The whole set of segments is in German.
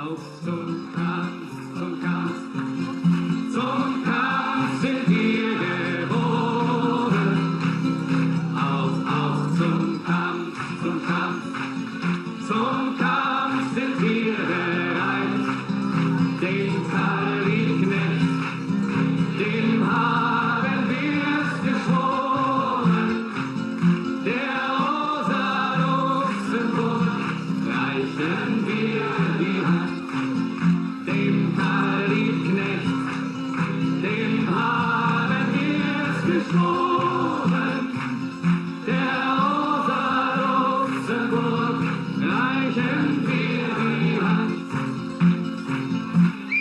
Auf zum Kampf, zum Kampf, zum Kampf sind wir geboren. Auf zum Kampf, zum Kampf, zum Kampf sind wir bereit. Den Kalinknecht, dem haben wir's geschworen. Der Rosa Luxemburg reichen wir die Hand. Dem Kalinknecht, dem haben wir's geschworen. Der Rosa Luxemburg reichen wir die Hand.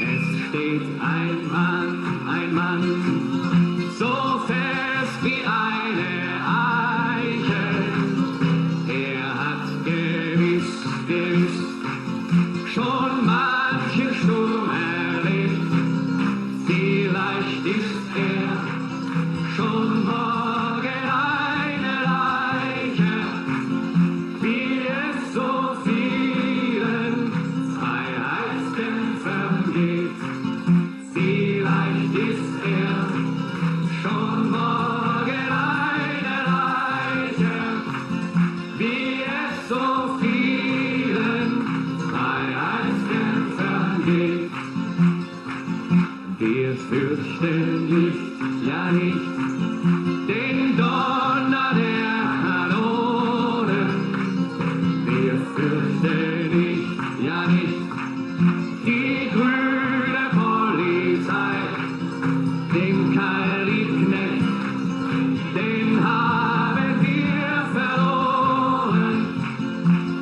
Es steht ein Mann, so fest wie eine Eiche. Er hat gewiss schon manchen Sturm erlebt. Vielleicht ist er schon morgen eine Leiche, wie es so vielen Freiheitskämpfern geht. Vielleicht ist er schon morgen eine Leiche, wie es so vielen Freiheitskämpfern geht. Wir fürchten nicht, ja nicht, den Donner der Kanonen. Wir fürchten nicht, ja nicht, die grüne Polizei. Den Kalinknecht, den haben wir verloren.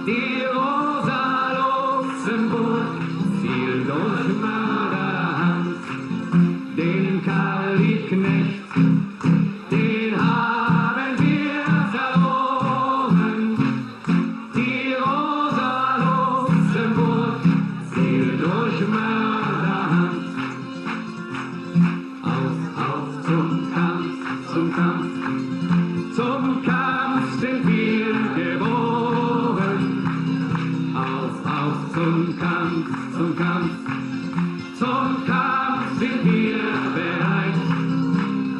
Die Rosa Luxemburg fiel durch Mörderhand. Den Kalinknecht, den haben wir verloren. Die Rosa Luxemburg fiel durch Mörderhand. Auf zum Kampf, zum Kampf, zum Kampf sind wir geboren. Auf zum Kampf, zum Kampf, zum Kampf sind wir bereit.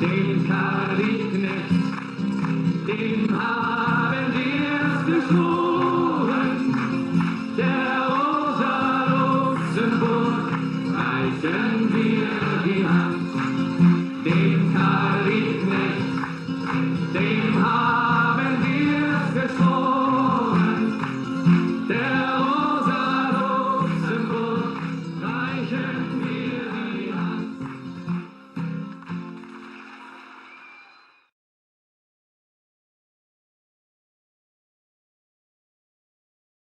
Den Kalinknecht, dem haben wir's geschworen. Der Rosa Luxemburg reichen wir die Hand. Den Kalinknecht, dem haben wir's geschworen. Der Rosa Luxemburg reichen wir